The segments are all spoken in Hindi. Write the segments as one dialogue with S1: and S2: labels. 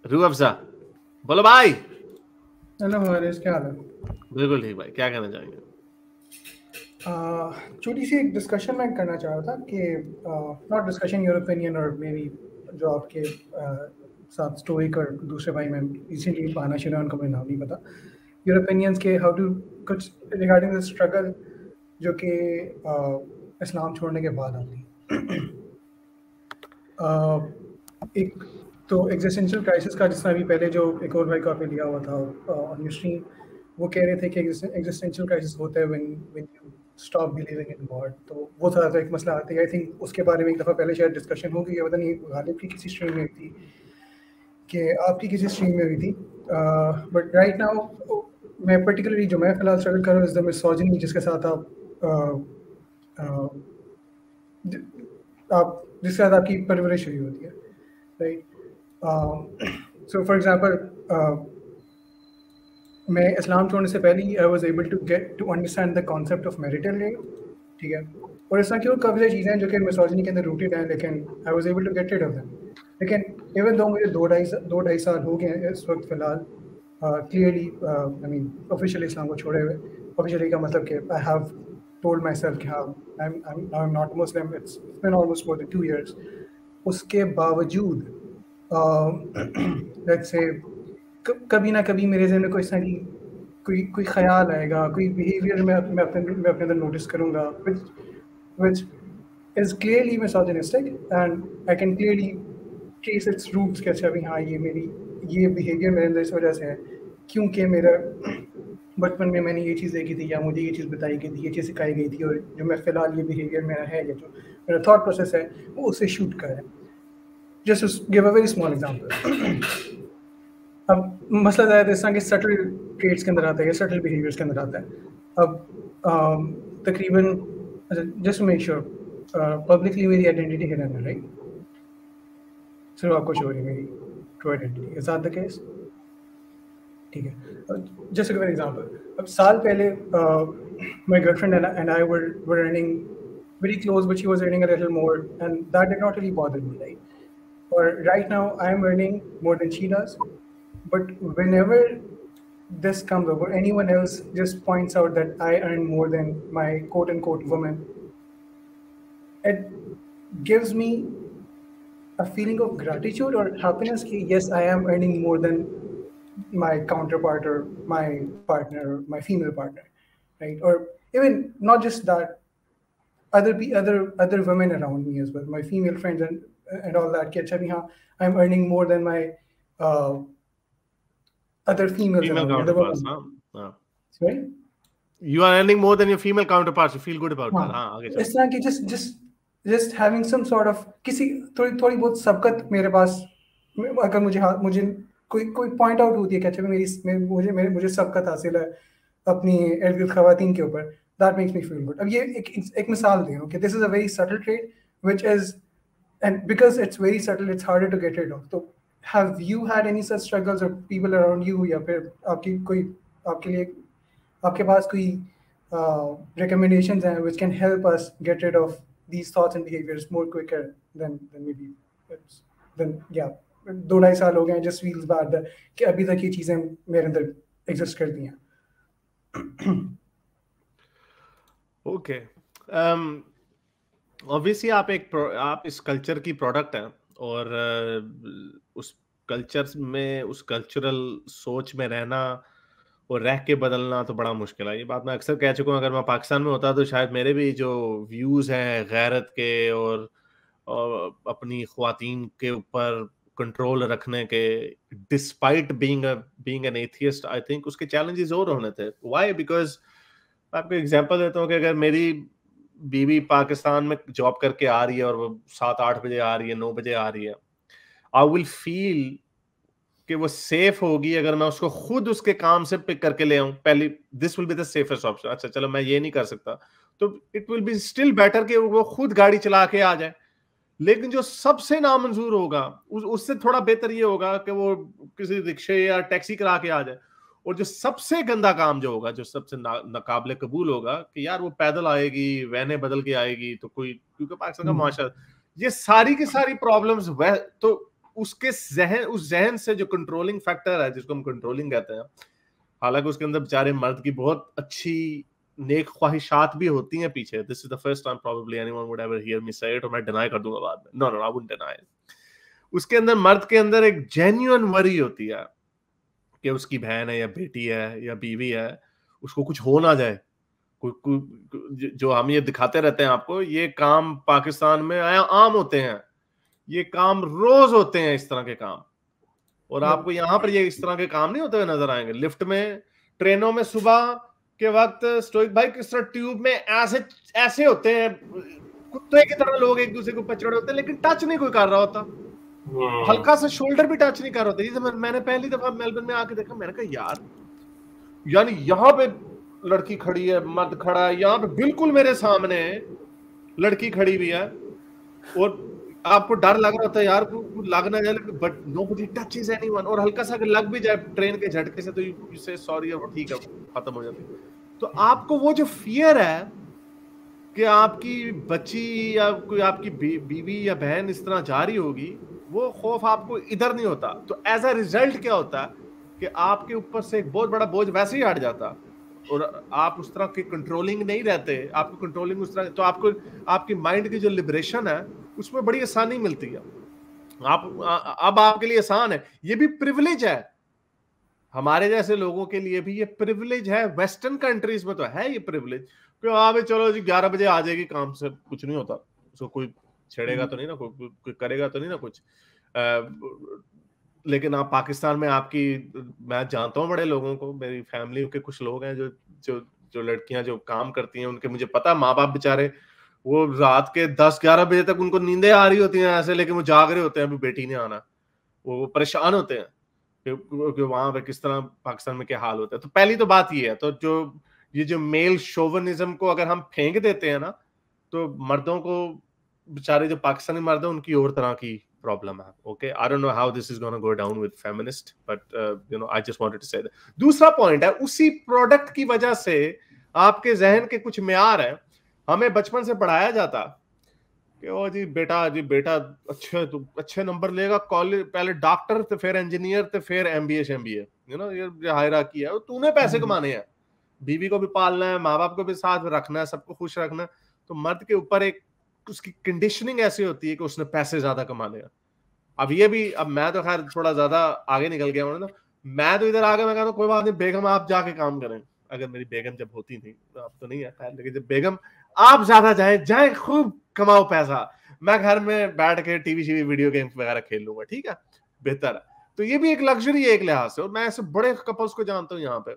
S1: रूह अफ़ज़ा, बोलो भाई।
S2: हेलो हारिस, क्या हाल है?
S1: बिल्कुल ठीक भाई, क्या कहना चाहेंगे?
S2: छोटी सी एक डिस्कशन मैं करना चाह रहा था कि नॉट डिस्कशन, योर ओपिनियन और मे बी जो आपके साथ स्टोइक और दूसरे भाई, मैं इसीलिए बहाना शुरू उनका मुझे नाम नहीं पता, योर ओपिनियंस के हाउ टू कुछ रिगार्डिंग द स्ट्रगल जो कि इस्लाम छोड़ने के बाद आती है। एक तो एग्जिस्टेंशियल क्राइसिस का, जिसमें अभी पहले जो एक और भाई को आपने लिया हुआ था ऑन योर स्ट्रीम, वो कह रहे थे कि एग्जिस्टेंशियल क्राइसिस होता है when you stop believing in God. तो वो थोड़ा सा एक मसला आता है। आई थिंक उसके बारे में एक दफ़ा पहले शायद डिस्कशन हो गई है, पता नहीं गालिब की किसी स्ट्रीम में हुई थी कि आपकी किसी स्ट्रीम में हुई थी। बट राइट नाउ मैं पर्टिकुलरली जो मैं फिलहाल स्ट्रगल कर रहा हूँ इज द मिसोजिनी, जिसके साथ आप जिसके साथ आपकी परवरिश हुई होती है, राइट। सो फॉर एग्जांपल, मैं इस्लाम छोड़ने से पहले ही I was able to get to understand the concept of marital rape, ठीक है। और इस तरह की और काफ़ी सारी चीज़ें हैं जो कि मिसोजिनी के अंदर रूटेड हैं, लेकिन I was able to get rid of them. लेकिन इवन दो मुझे दो ढाई साल हो गए हैं इस वक्त फ़िलहाल clearly, I mean officially Islam को छोड़े हुए। ऑफिशियली का मतलब कि I have told myself कि हाँ, I am not Muslim, it's been almost more than 2 years. उसके बावजूद लेट्स से कभी ना कभी मेरे ज़हन में कोई इस तरह की कोई ख्याल आएगा, कोई बिहेवियर मैं अपने अंदर नोटिस करूँगा which is clearly misogynistic, and I can clearly trace its roots कि अच्छा भी हाँ, ये बिहेवियर मेरे अंदर इस वजह से है क्योंकि मेरा बचपन में मैंने ये चीज़ देखी थी, या मुझे ये चीज़ बताई गई थी, ये चीज़ सिखाई गई थी, और जो मैं फ़िलहाल ये बिहेवियर मेरा है, या जो मेरा थॉट प्रोसेस है, वो उससे शूट कर रहा है। Just give a very small example. अब मसला ज़्यादा इस तरह के सटल ट्रेड्स के अंदर आता है, या सटल बिहेवियर्स के अंदर आता है। अब तकरीबन जस्ट मेक श्योर पब्लिकली मेरी आइडेंटिटी हिडन है, राइट? सिर्फ आपको शो हो रही है मेरी true identity, is that the case? ठीक है। Just give an example. अब साल पहले my girlfriend and I were earning very close, but she was earning a little more, and that did not really bother me, right? Or right now, I am earning more than she does, but whenever this comes up, or anyone else just points out that I earn more than my quote unquote woman, it gives me a feeling of gratitude or happiness. Ki, yes, I am earning more than my counterpart or my partner, or my female partner, right? Or even not just that, other women around me as well, my female friends and all that. Ki, acha, bhi, haan, I'm earning more than my uh, other females
S1: Female
S2: around me, other
S1: counterparts,
S2: women.
S1: हाँ.
S2: Right?
S1: You are earning more than your female counterparts. You feel good about that. हाँ, आगे
S2: हाँ,
S1: चलो.
S2: इस तरह की just having some sort of किसी थोड़ी बहुत सबकत मेरे पास, अगर मुझे कोई पॉइंट आउट होती है कि अच्छा मुझे सबकत हासिल है अपनी इर्द गिर्द खवातीन के ऊपर, that makes me feel good. अब ये एक मिसाल दे रहा हूँ कि this is a very subtle trade which is, and because it's very subtle, it's harder to get rid of. So have you had any such struggles, or people around you, या फिर आपके लिए आपके पास कोई recommendations हैं which can help us get rid of these thoughts and behaviors more quicker than maybe it's then yeah, 2-2.5 साल हो गए हैं, just feels bad that कि अभी तक ये चीज़ें मेरे अंदर exist करती हैं।
S1: ओके. ऑब्वियसली आप इस कल्चर की प्रोडक्ट हैं, और उस कल्चर में, उस कल्चरल सोच में रहना और रह के बदलना तो बड़ा मुश्किल है। ये बात मैं अक्सर कह चुका हूँ। अगर मैं पाकिस्तान में होता तो शायद मेरे भी जो व्यूज़ हैं गैरत के, और अपनी ख्वातीन के ऊपर कंट्रोल रखने के, despite being an atheist, I think उसके चैलेंजेस और होने थे। व्हाई? बिकॉज मैं आपको एग्जांपल देता हूँ कि अगर मेरी बीवी पाकिस्तान में जॉब करके आ रही है और वो 7-8 बजे आ रही है, 9 बजे आ रही है, आई विल फील कि वो सेफ होगी अगर मैं उसको खुद उसके काम से पिक करके ले आऊं। पहली, this will be the safest option. अच्छा चलो मैं ये नहीं कर सकता, तो it will be still better कि वो खुद गाड़ी चला के आ जाए। लेकिन जो सबसे नामंजूर होगा, उससे थोड़ा बेहतर ये होगा कि वो किसी रिक्शे या टैक्सी करा के आ जाए। और जो सबसे गंदा काम जो होगा, जो सबसे नाकाबिले कबूल होगा, कि यार वो पैदल आएगी, वैने बदल के आएगी, तो कोई, क्योंकि पाकिस्तान का माशरा, ये सारी की सारी प्रॉब्लम्स वह तो उसके उस जहन से जो कंट्रोलिंग फैक्टर है, जिसको हम कंट्रोलिंग कहते हैं, हालांकि उसके अंदर बेचारे मर्द की बहुत अच्छी नेक ख्वाहिशात भी होती हैं पीछे। This is the first time probably anyone would ever hear me say it, और मैं डिनाई कर दूंगा बाद में। No no, I wouldn't deny. उसके अंदर, मर्द के अंदर एक जेन्युइन वरी होती है कि उसकी बहन है या बेटी है या बीवी है, उसको कुछ हो ना जाए। जो हम ये दिखाते रहते हैं आपको, ये काम पाकिस्तान में आम होते हैं, ये काम रोज होते हैं, इस तरह के काम। और आपको यहाँ पर ये इस तरह के काम नहीं होते हुए नजर आएंगे। लिफ्ट में, ट्रेनों में सुबह के वक्त स्टोइक भाई किस तरह ट्यूब में ऐसे होते हैं, कुत्ते की तरह लोग एक दूसरे को पचड़े होते हैं, लेकिन टच नहीं कोई कर रहा होता, हल्का सा शोल्डर भी टच नहीं कर रहा होता। मैंने पहली दफा मेलबर्न में आके देखा, मैंने कहा यार, यानी यहाँ पे लड़की खड़ी है, मर्द खड़ा है, यहाँ पे बिल्कुल मेरे सामने लड़की खड़ी हुई है, और आपको डर लग रहा होता है यार लग ना जाए, बट नोबडी टचेस एनीवन। और हल्का सा अगर लग भी जाए ट्रेन के झटके से, तो यू से सॉरी और ठीक है, खत्म हो जाती है। तो आपको वो जो फियर है कि आपकी बच्ची या कोई आपकी बीवी या बहन इस तरह जा रही होगी, वो खौफ आपको इधर नहीं होता। तो एज अ रिजल्ट क्या होता है कि आपके ऊपर से एक बहुत बड़ा बोझ वैसे ही हट जाता, और आप उस तरह के कंट्रोलिंग नहीं रहते। आपको कंट्रोलिंग उस तरह, तो आपको आपकी माइंड की जो लिबरेशन है उसमें बड़ी आसानी मिलती है। अब आपके लिए आसान है, ये भी प्रिविलेज है, हमारे जैसे लोगों के लिए भी ये प्रिविलेज है। वेस्टर्न कंट्रीज में तो है ये प्रिविलेज कि हाँ भाई चलो जी 11 बजे आ जाएगी, काम से कुछ नहीं होता, उसको कोई छेड़ेगा तो नहीं ना, कोई करेगा तो नहीं ना कुछ। लेकिन आप पाकिस्तान में, मैं जानता हूँ बड़े लोगों को, मेरी फैमिली के कुछ लोग हैं जो लड़कियां जो काम करती हैं, उनके मुझे पता, माँ बाप बेचारे वो रात के 10-11 बजे तक उनको नींदें आ रही होती हैं ऐसे, लेकिन वो जाग रहे होते हैं, अभी बेटी ने आना, वो परेशान होते हैं कि वहां पे किस तरह पाकिस्तान में क्या हाल होता है। तो पहली तो बात ये है, तो जो मेल शोविनिज्म को अगर हम फेंक देते हैं ना, तो मर्दों को, बेचारे जो पाकिस्तानी मर्द हैं, उनकी और तरह की प्रॉब्लम है। Okay, I don't know how this is gonna go down with feminist, but I just wanted to say that. दूसरा पॉइंट है, उसी प्रोडक्ट की वजह से आपके जहन के कुछ म्यार है। हमें बचपन से पढ़ाया जाता कि ओ जी बेटा अच्छे नंबर लेगा, कॉलेज पहले डॉक्टर, तो फिर इंजीनियर, तो फिर एमबीए, यू नो, ये हायरार्की है। तूने पैसे कमाने हैं, बीवी को भी पालना है, माँ बाप को भी साथ रखना है, सबको खुश रखना है। तो मर्द के ऊपर एक उसकी कंडीशनिंग ऐसी होती है कि उसने पैसे ज्यादा कमाने हैं। अब मैं तो खैर थोड़ा ज्यादा आगे निकल गया हूं ना, मैं तो इधर आगे मैं कहता हूँ कोई बात नहीं बेगम, आप जाके काम करें। अगर मेरी बेगम जब होती थी, अब तो नहीं है खैर, लेकिन जब बेगम, आप ज्यादा जाए खूब कमाओ पैसा, मैं घर में बैठ के टीवी वीडियो गेम वगैरह खेल लूंगा, ठीक है, बेहतर है। तो ये भी एक लग्जरी है एक लिहाज से, और मैं ऐसे बड़े कपल्स को जानता हूँ यहाँ पे,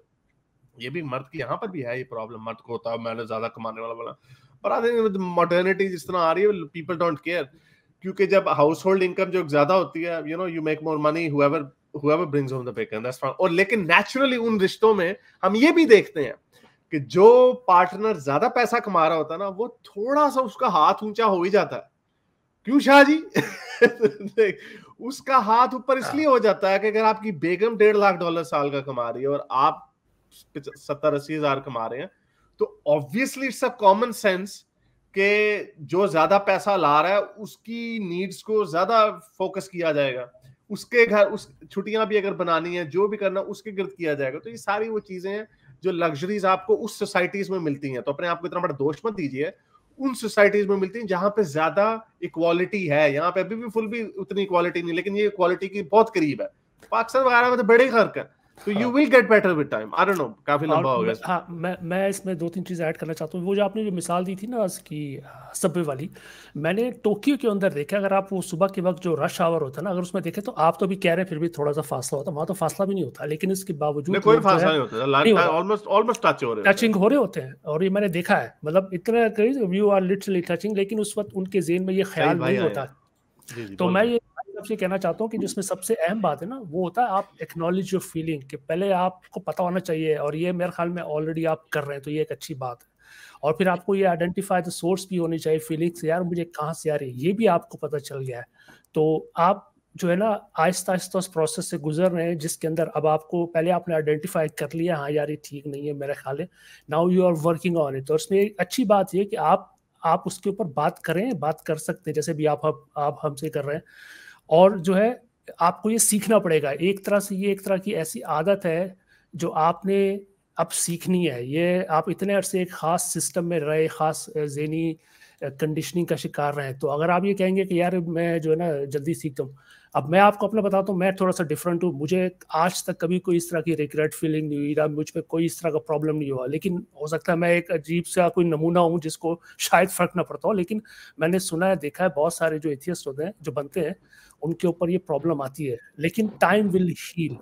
S1: ये भी मर्द की यहाँ पर भी है ये प्रॉब्लम, मर्द को होता है मैंने ज्यादा कमाने वाला बोला। पर आई थिंक मॉडर्निटी जिस तरह आ रही है, पीपल डोंट केयर, क्योंकि जब हाउस होल्ड इनकम जो ज्यादा होती है, you know, you make more money whoever brings home the bacon, that's fine। और लेकिन नेचुरली उन रिश्तों में हम ये भी देखते हैं कि जो पार्टनर ज्यादा पैसा कमा रहा होता है ना, वो थोड़ा सा उसका हाथ ऊंचा हो ही जाता है। क्यों शाह जी? उसका हाथ ऊपर इसलिए हो जाता है कि अगर आपकी बेगम $1.5 लाख साल का कमा रही है और आप 70-80 हजार कमा रहे हैं, तो obviously it's a common sense कि जो ज्यादा पैसा ला रहा है उसकी नीड्स को ज्यादा फोकस किया जाएगा, उसके घर उस छुट्टियां भी अगर बनानी है, जो भी करना उसके गिर्द किया जाएगा। तो ये सारी वो चीजें हैं जो लग्जरीज आपको उस सोसाइटीज में मिलती हैं। तो अपने आप को इतना बड़ा दोष मत दीजिए, उन सोसाइटीज में मिलती हैं जहां पे ज्यादा इक्वालिटी है। यहाँ पे अभी भी फुल भी उतनी इक्वालिटी नहीं, लेकिन ये इक्वालिटी की बहुत करीब है। पाकिस्तान वगैरह में तो बड़े फर्क है, तो you will get better with time. I don't no, काफी लंबा हो गया।
S3: हाँ, मैं इसमें 2-3 चीज़ें ऐड करना चाहता हूँ। वो जो आपने जो मिसाल दी थी ना उसकी सबवे वाली, मैंने टोक्यो के अंदर देखा, अगर आप वो सुबह के वक्त जो रश आवर होता है ना, अगर उसमें देखें तो आप तो भी कह रहे हैं फिर भी थोड़ा सा फासला होता है, वहाँ तो फासला भी नहीं होता, लेकिन इसके बावजूद
S1: कोई फासला नहीं होता, ऑलमोस्ट
S3: टचिंग हो रहे होते हैं। और ये मैंने देखा है, मतलब इतना करीब, यू आर लिटरली टचिंग, लेकिन उस वक्त उनके ज़हन में ये ख्याल नहीं होता। तो मैं ये सबसे कहना चाहता हूँ कि जिसमें सबसे अहम बात है ना, वो होता है आप एक्नॉलेज योर फीलिंग, कि पहले आपको पता होना चाहिए, और ये मेरे ख्याल में ऑलरेडी आप कर रहे हैं, तो ये एक अच्छी बात है। और फिर आपको ये आइडेंटिफाई द सोर्स भी होनी चाहिए फीलिंग्स, यार मुझे कहाँ से आ रही है, ये भी आपको पता चल गया है। तो आप जो है ना आहिस्ता आहिस्ता उस प्रोसेस से गुजर रहे हैं, जिसके अंदर अब आपको, पहले आपने आइडेंटिफाई कर लिया, हाँ यार ये ठीक नहीं है मेरा ख्याल है, now you are working on it. और इसमें एक अच्छी बात ये कि आप उसके ऊपर बात कर सकते हैं, जैसे भी आप हमसे कर रहे हैं। और जो है आपको ये सीखना पड़ेगा। एक तरह से ये एक तरह की ऐसी आदत है जो आपने अब सीखनी है। ये आप इतने अरसे एक ख़ास सिस्टम में रहे, ख़ास ज़हनी कंडीशनिंग का शिकार रहे, तो अगर आप ये कहेंगे कि यार मैं जो है ना जल्दी सीखता हूँ, अब मैं आपको अपना बताता हूँ, मैं थोड़ा सा डिफरेंट हूँ। मुझे आज तक कभी कोई इस तरह की रिग्रेट फीलिंग नहीं हुई, ना मुझ पे कोई इस तरह का प्रॉब्लम नहीं हुआ। लेकिन हो सकता है मैं एक अजीब सा कोई नमूना हूँ जिसको शायद फ़र्क ना पड़ता हो, लेकिन मैंने सुना है, देखा है, बहुत सारे जो एथियस्ट होते हैं, जो बनते हैं, उनके ऊपर ये प्रॉब्लम आती है। लेकिन टाइम विल हील।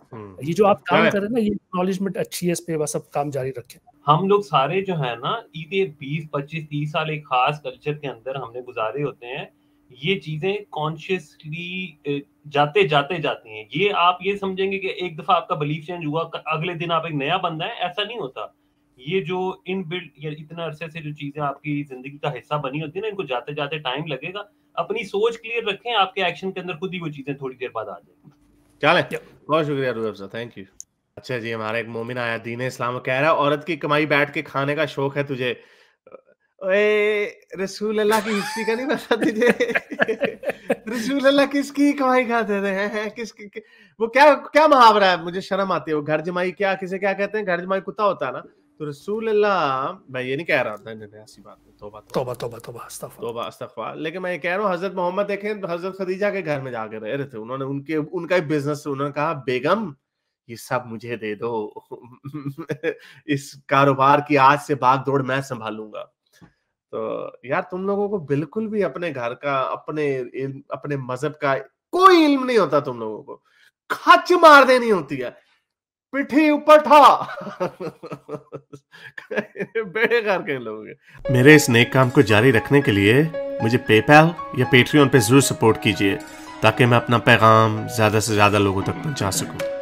S3: ये जो आप काम कर रहे हैं ना, ये एक्नॉलेजमेंट अच्छी है, इस पे बस अब काम जारी रखें।
S4: हम लोग सारे जो है ना, ये 20, 25, 30 साल एक खास कल्चर के अंदर हमने गुजारे होते हैं। ये चीजें कॉन्शियसली जाते जाती हैं। ये आप ये समझेंगे कि एक दफा आपका बिलीफ चेंज हुआ, अगले दिन आप एक नया बंदा है, ऐसा नहीं होता। ये जो इनबिल्ट या इतने अरसे से जो चीजें आपकी जिंदगी का हिस्सा बनी होती है ना, इनको जाते जाते टाइम लगेगा। अपनी सोच क्लियर रखें, आपके एक्शन के अंदर खुद ही वो चीजें थोड़ी देर बाद आ जाएंगी।
S1: चले, बहुत शुक्रिया रूबेफ साहब, थैंक यू। अच्छा जी, हमारा एक मोमिन आया दीन इस्लाम, कह रहा है औरत की कमाई बैठ के खाने का शौक है तुझे। ओए रसूल अल्लाह की हिस्ट्री का नहीं पता तुझे? रसूल अल्लाह किसकी कमाई खाते थे हैं? किसकी? वो क्या मुहावरा है, मुझे शर्म आती है वो, घर जमाई क्या, किसे क्या कहते हैं, घर जमाई कुत्ता होता है ना, तो रसूल अल्लाह, मैं ये नहीं कह रहा था, नहीं ऐसी बात नहीं, तौबा अस्तगफुर। लेकिन मैं ये कह रहा हूँ, हजरत मोहम्मद देखें, हजरत खदीजा के घर में जाके रह रहे थे, उन्होंने उनका ही बिजनेस, उन्होंने कहा बेगम ये सब मुझे दे दो इस कारोबार की आज से भाग दौड़ मैं संभालूंगा। तो यार तुम लोगों को बिल्कुल भी अपने घर का, अपने मजहब का कोई इल्म नहीं होता, तुम लोगों को खच मार देनी होती है, पिठी ऊपर ठा बेकार के लोग। मेरे इस नेक काम को जारी रखने के लिए मुझे पेपैल या पेट्रियन पे जरूर सपोर्ट कीजिए, ताकि मैं अपना पैगाम ज्यादा से ज्यादा लोगों तक पहुंचा सकूं।